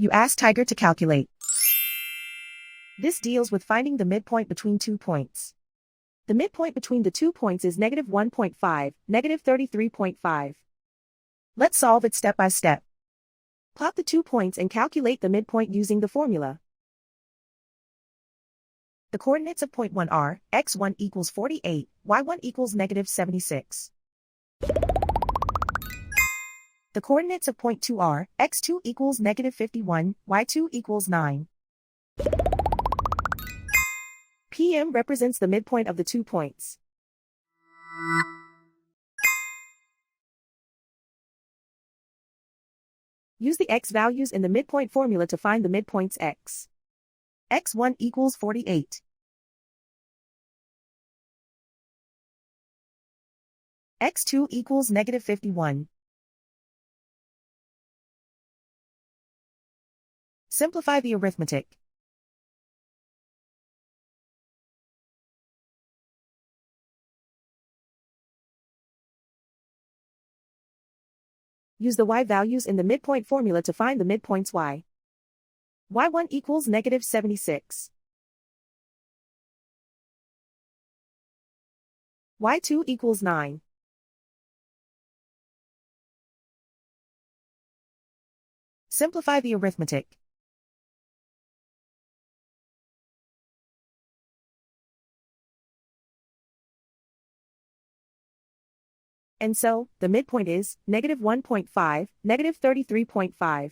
You ask Tiger to calculate. This deals with finding the midpoint between 2 points. The midpoint between the 2 points is -1.5, -33.5. Let's solve it step by step. Plot the 2 points and calculate the midpoint using the formula. The coordinates of point 1 are, x1 equals 48, y1 equals -76. The coordinates of point 2 are, x2 equals -51, y2 equals 9. PM represents the midpoint of the 2 points. Use the x values in the midpoint formula to find the midpoints x. x1 equals 48. x2 equals -51. Simplify the arithmetic. Use the y values in the midpoint formula to find the midpoints y. y1 equals -76. y2 equals 9. Simplify the arithmetic. And so, the midpoint is -1.5, -33.5.